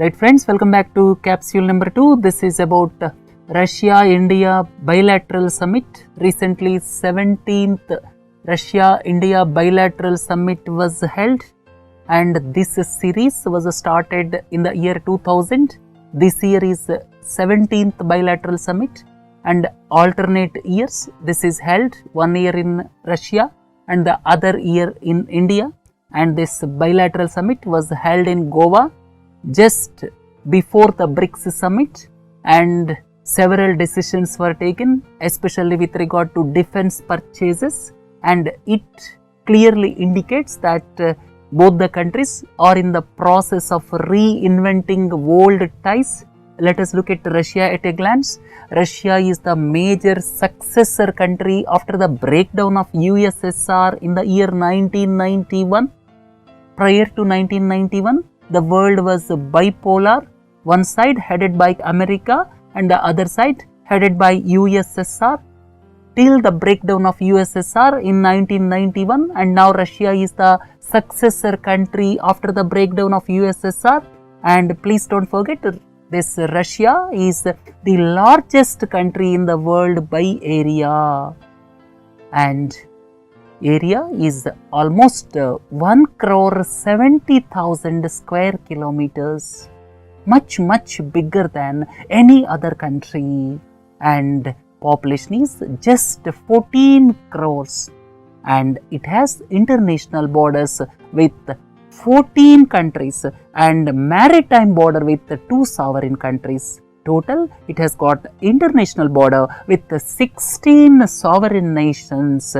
Right friends, welcome back to capsule number 2. This is about Russia-India bilateral summit. Recently 17th Russia-India bilateral summit was held, and this series was started in the year 2000. This year is 17th bilateral summit, and alternate years this is held, one year in Russia and the other year in India. And this bilateral summit was held in Goa just before the BRICS summit, and several decisions were taken, especially with regard to defense purchases, and it clearly indicates that both the countries are in the process of reinventing old ties. Let us look at Russia at a glance. Russia is the major successor country after the breakdown of USSR in the year 1991. Prior to 1991, the world was bipolar, one side headed by America and the other side headed by USSR, till the breakdown of USSR in 1991, and now Russia is the successor country after the breakdown of USSR. And please don't forget, this Russia is the largest country in the world by area, and area is almost 1,70,000 square kilometers, much bigger than any other country, and population is just 14 crores, and it has international borders with 14 countries and maritime border with 2 sovereign countries. Total, it has got international border with 16 sovereign nations,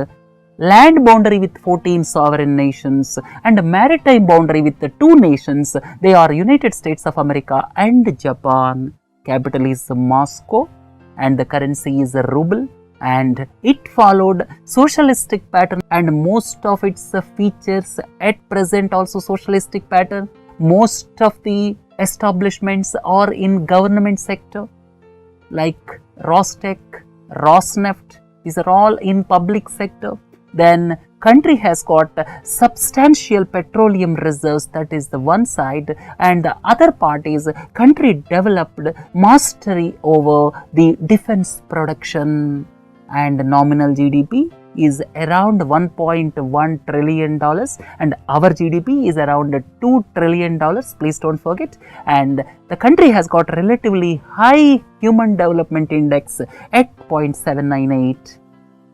land boundary with 14 sovereign nations, and maritime boundary with 2 nations. They are United States of America and Japan. Capital is Moscow, and the currency is ruble, and it followed socialistic pattern, and most of its features at present also socialistic pattern. Most of the establishments are in government sector, like Rosneft. These are all in public sector. Then country has got substantial petroleum reserves, that is the one side, and the other part is country developed mastery over the defense production, and nominal GDP is around $1.1 trillion, and our GDP is around $2 trillion, please don't forget. And the country has got relatively high human development index at 0.798.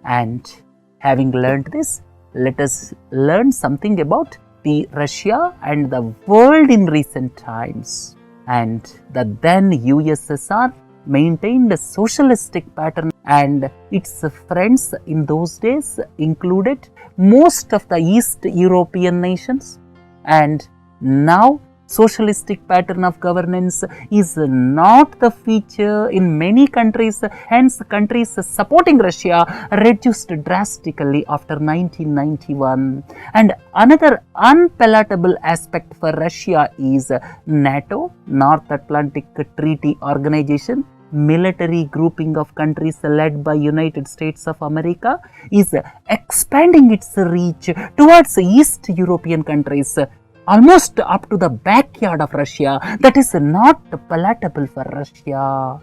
And having learned this, let us learn something about the Russia and the world in recent times. And the then USSR maintained a socialistic pattern, and its friends in those days included most of the East European nations. And now socialistic pattern of governance is not the feature in many countries, hence countries supporting Russia reduced drastically after 1991. And another unpalatable aspect for Russia is NATO, North Atlantic Treaty Organization, military grouping of countries led by United States of America, is expanding its reach towards East European countries, almost up to the backyard of Russia. That is not palatable for Russia.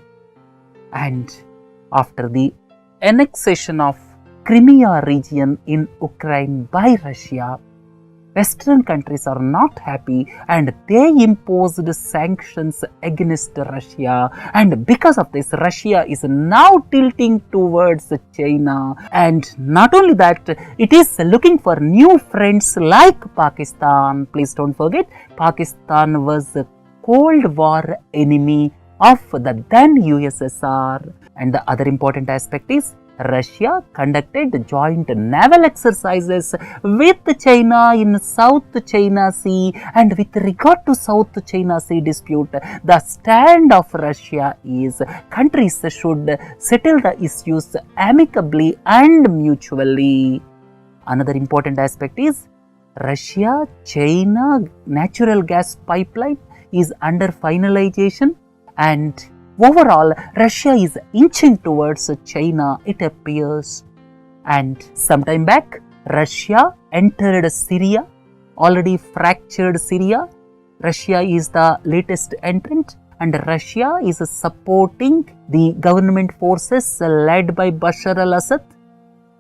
And after the annexation of Crimea region in Ukraine by Russia, Western countries are not happy, and they imposed sanctions against Russia, and because of this Russia is now tilting towards China. And not only that, it is looking for new friends like Pakistan. Please don't forget, Pakistan was a Cold War enemy of the then USSR. And the other important aspect is Russia conducted joint naval exercises with China in South China Sea, and with regard to South China Sea dispute, the stand of Russia is countries should settle the issues amicably and mutually. Another important aspect is Russia-China natural gas pipeline is under finalization, and overall, Russia is inching towards China, it appears. And sometime back, Russia entered Syria, already fractured Syria, Russia is the latest entrant, and Russia is supporting the government forces led by Bashar al-Assad,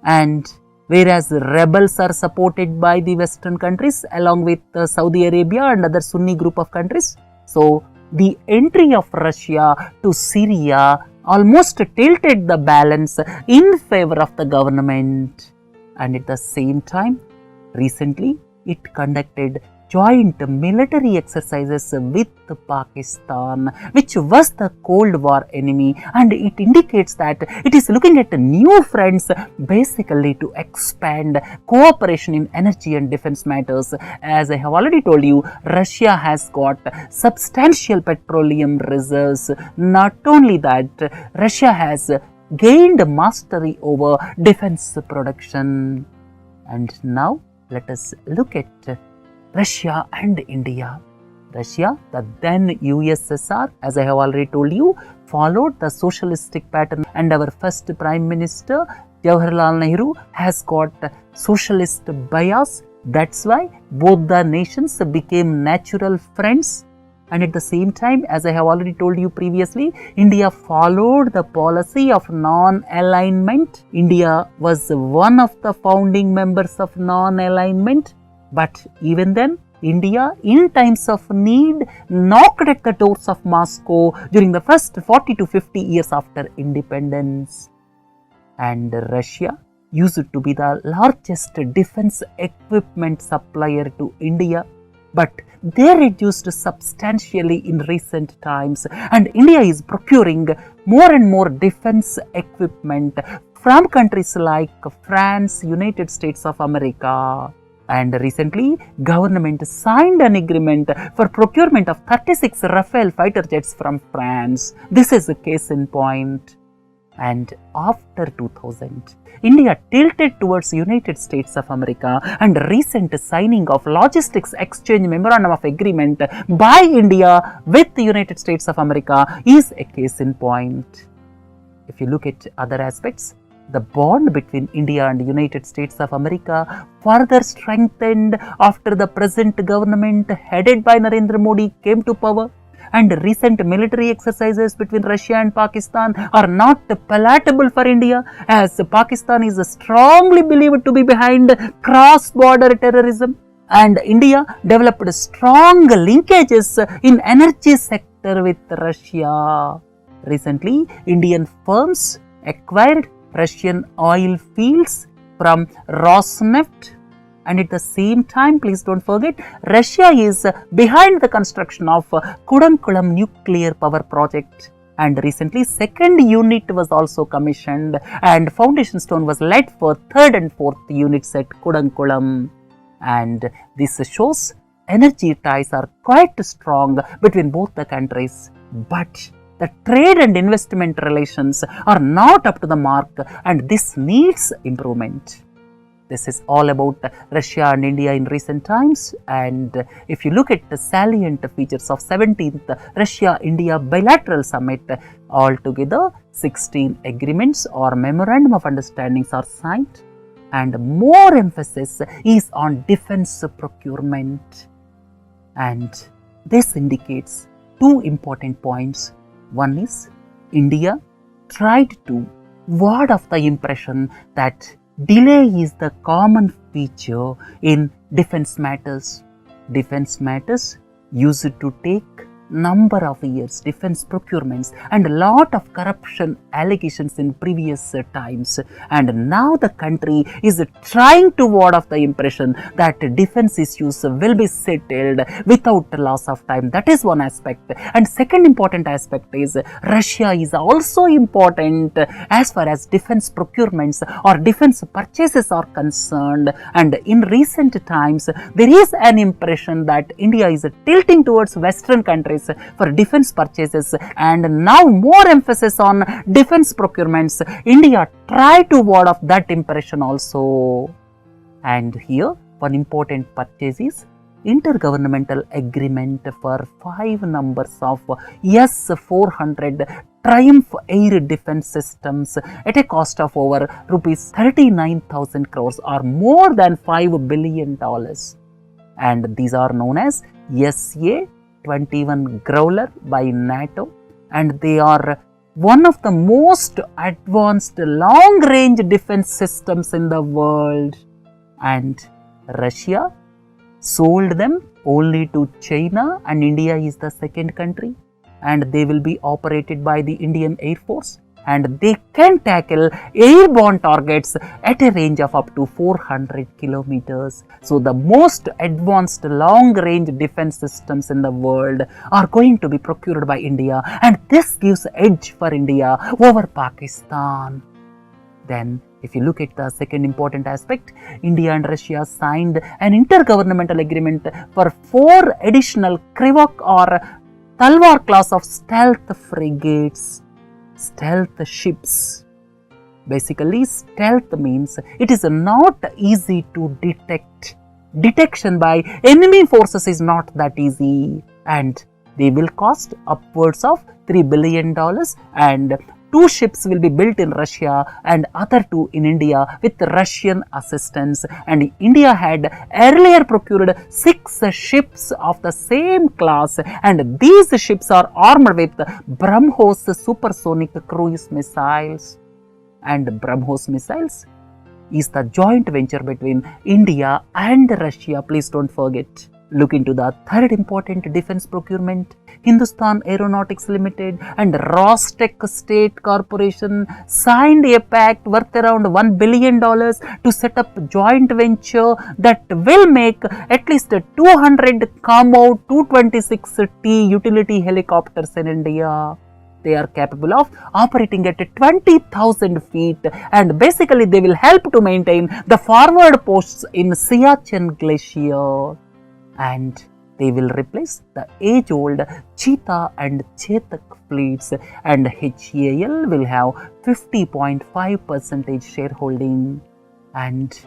and whereas rebels are supported by the Western countries along with Saudi Arabia and other Sunni group of countries. So the entry of Russia to Syria almost tilted the balance in favor of the government, and at the same time, recently it conducted joint military exercises with Pakistan, which was the Cold War enemy, and it indicates that it is looking at new fronts basically to expand cooperation in energy and defense matters. As I have already told you, Russia has got substantial petroleum reserves. Not only that, Russia has gained mastery over defense production. And now let us look at Russia and India. Russia, the then USSR, as I have already told you, followed the socialistic pattern, and our first Prime Minister, Jawaharlal Nehru, has got socialist bias. That's why both the nations became natural friends. And at the same time, as I have already told you previously, India followed the policy of non-alignment. India was one of the founding members of non-alignment. But even then, India, in times of need, knocked at the doors of Moscow during the first 40 to 50 years after independence. And Russia used to be the largest defense equipment supplier to India, but they reduced substantially in recent times, and India is procuring more and more defense equipment from countries like France, United States of America. And recently, government signed an agreement for procurement of 36 Rafale fighter jets from France. This is a case in point. And after 2000, India tilted towards United States of America, and recent signing of Logistics Exchange Memorandum of Agreement by India with the United States of America is a case in point. If you look at other aspects, the bond between India and the United States of America further strengthened after the present government headed by Narendra Modi came to power, and recent military exercises between Russia and Pakistan are not palatable for India, as Pakistan is strongly believed to be behind cross-border terrorism, and India developed strong linkages in energy sector with Russia. Recently, Indian firms acquired Russian oil fields from Rosneft, and at the same time, please don't forget, Russia is behind the construction of Kudankulam nuclear power project, and recently second unit was also commissioned, and foundation stone was laid for third and fourth units at Kudankulam. And this shows energy ties are quite strong between both the countries, but the trade and investment relations are not up to the mark, and this needs improvement. This is all about Russia and India in recent times, and if you look at the salient features of 17th Russia-India bilateral summit, altogether 16 agreements or memorandum of understandings are signed, and more emphasis is on defense procurement. And this indicates two important points. One is, India tried to ward off the impression that delay is the common feature in defense matters. Defense matters used to take number of years, defense procurements, and a lot of corruption allegations in previous times, and now the country is trying to ward off the impression that defense issues will be settled without loss of time. That is one aspect. And second important aspect is, Russia is also important as far as defense procurements or defense purchases are concerned, and in recent times there is an impression that India is tilting towards Western countries for defense purchases, and now more emphasis on defense procurements. India try to ward off that impression also. And here one important purchase is intergovernmental agreement for 5 numbers of S-400 Triumph air defense systems at a cost of over rupees 39,000 crores or more than $5 billion. And these are known as SA-21 Growler by NATO, and they are one of the most advanced long-range defense systems in the world. And Russia sold them only to China, and India is the second country, and they will be operated by the Indian Air Force, and they can tackle airborne targets at a range of up to 400 kilometers. So the most advanced long-range defense systems in the world are going to be procured by India, and this gives edge for India over Pakistan. Then, if you look at the second important aspect, India and Russia signed an intergovernmental agreement for 4 additional Krivok or Talwar class of stealth frigates, stealth ships. Basically, stealth means it is not easy to detect. Detection by enemy forces is not that easy, and they will cost upwards of $3 billion, and 2 ships will be built in Russia and other 2 in India with Russian assistance. And India had earlier procured 6 ships of the same class, and these ships are armed with BrahMos supersonic cruise missiles. And BrahMos missiles is the joint venture between India and Russia. Please don't forget. Look into the third important defense procurement. Hindustan Aeronautics Limited and Rosneft State Corporation signed a pact worth around $1 billion to set up a joint venture that will make at least 200 Kamo 226T utility helicopters in India. They are capable of operating at 20,000 feet, and basically they will help to maintain the forward posts in Siachen Glacier. And they will replace the age-old Cheetah and Chetak fleets, and HAL will have 50.5% shareholding. And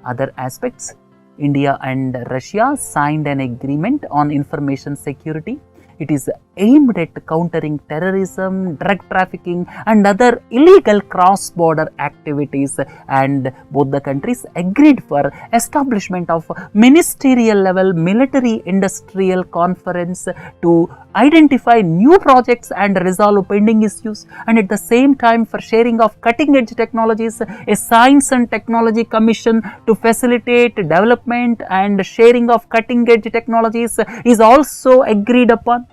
other aspects, India and Russia signed an agreement on information security. It is aimed at countering terrorism, drug trafficking and other illegal cross-border activities, and both the countries agreed for establishment of ministerial level military industrial conference to identify new projects and resolve pending issues, and at the same time for sharing of cutting edge technologies. A science and technology commission to facilitate development and sharing of cutting edge technologies is also agreed upon.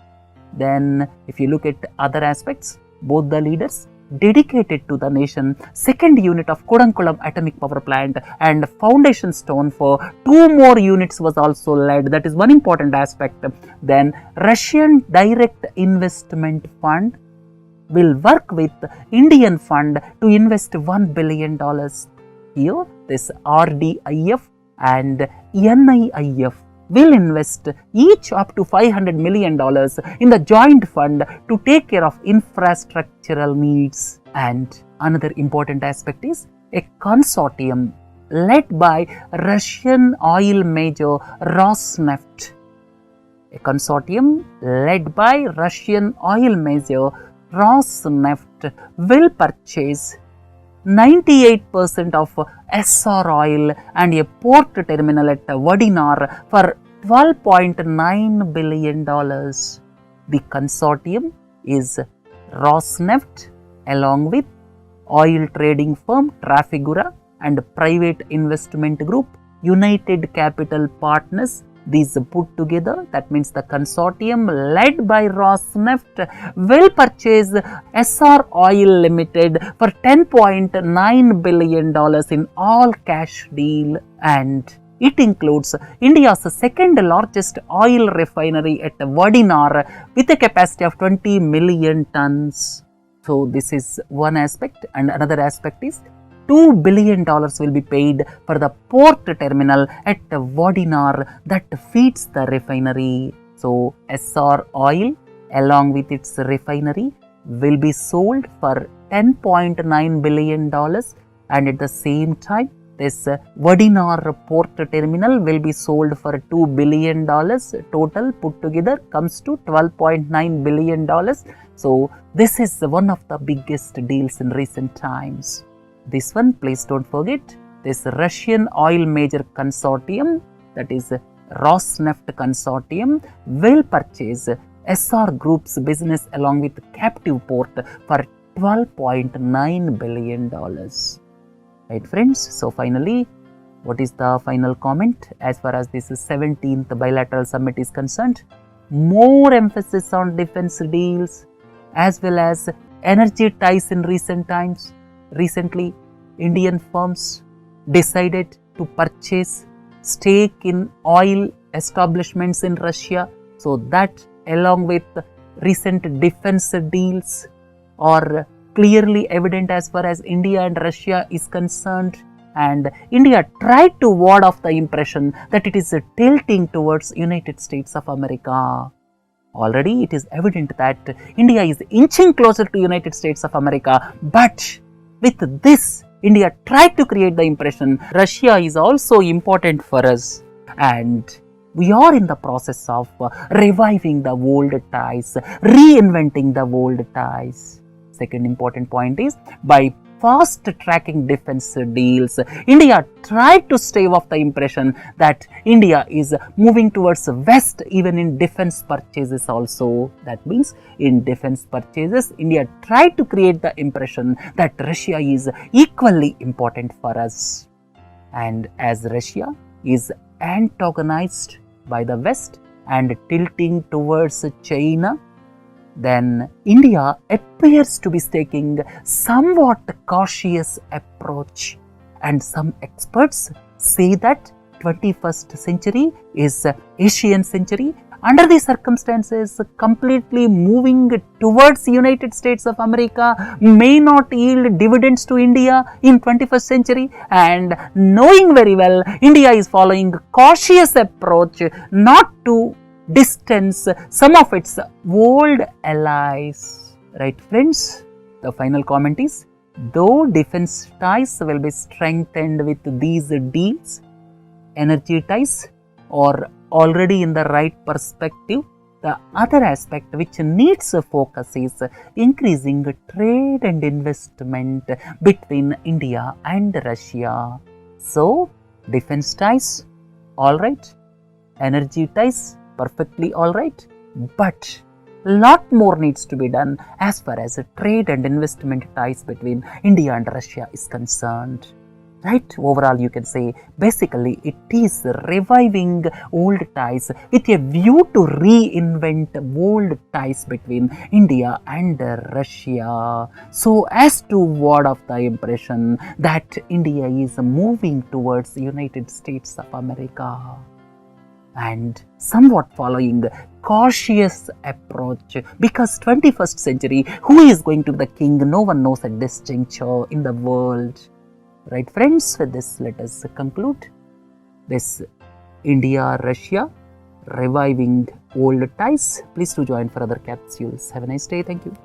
Then if you look at other aspects, both the leaders dedicated to the nation second unit of Kudankulam atomic power plant, and foundation stone for 2 more units was also laid. That is one important aspect. Then Russian Direct Investment Fund will work with Indian fund to invest $1 billion. Here this RDIF and NIIF will invest each up to $500 million in the joint fund to take care of infrastructural needs. And another important aspect is a consortium led by Russian oil major Rosneft. A consortium led by Russian oil major Rosneft will purchase 98% of SR oil and a port terminal at Vadinar for $12.9 billion. The consortium is Rosneft along with oil trading firm Trafigura and private investment group United Capital Partners. These put together, that means the consortium led by Rosneft will purchase SR Oil Limited for $10.9 billion in all cash deal, and it includes India's second largest oil refinery at Vadinar with a capacity of 20 million tons. So this is one aspect, and another aspect is $2 billion will be paid for the port terminal at Vadinar that feeds the refinery. So SR Oil along with its refinery will be sold for $10.9 billion, and at the same time this Vadinar port terminal will be sold for $2 billion. Total put together comes to $12.9 billion. So this is one of the biggest deals in recent times. This one, please don't forget, this Russian oil major consortium, that is Rosneft consortium will purchase SR Group's business along with captive port for $12.9 billion. Right, friends? So finally, what is the final comment as far as this 17th bilateral summit is concerned? More emphasis on defense deals as well as energy ties in recent times. Recently, Indian firms decided to purchase stake in oil establishments in Russia. So that along with recent defense deals are clearly evident as far as India and Russia is concerned. And India tried to ward off the impression that it is tilting towards United States of America. Already it is evident that India is inching closer to United States of America, but with this, India tried to create the impression Russia is also important for us, and we are in the process of reviving the old ties, reinventing the old ties. Second important point is, by fast tracking defense deals, India tried to stave off the impression that India is moving towards West even in defense purchases also. That means in defense purchases, India tried to create the impression that Russia is equally important for us. And as Russia is antagonized by the West and tilting towards China, then India appears to be taking somewhat cautious approach, and some experts say that 21st century is Asian century. Under these circumstances, completely moving towards United States of America may not yield dividends to India in 21st century, and knowing very well India is following cautious approach not to distance some of its old allies. Right, friends? The final comment is, though defense ties will be strengthened with these deals, energy ties are already in the right perspective. The other aspect which needs a focus is increasing trade and investment between India and Russia. So, defense ties, alright, energy ties, perfectly alright, but lot more needs to be done as far as trade and investment ties between India and Russia is concerned. Right, overall you can say basically it is reviving old ties with a view to reinvent old ties between India and Russia, so as to ward off the impression that India is moving towards the United States of America, and somewhat following cautious approach, because 21st century, who is going to be the king? No one knows at this juncture in the world. Right, friends, with this let us conclude this India-Russia reviving old ties. Please do join for other capsules. Have a nice day. Thank you.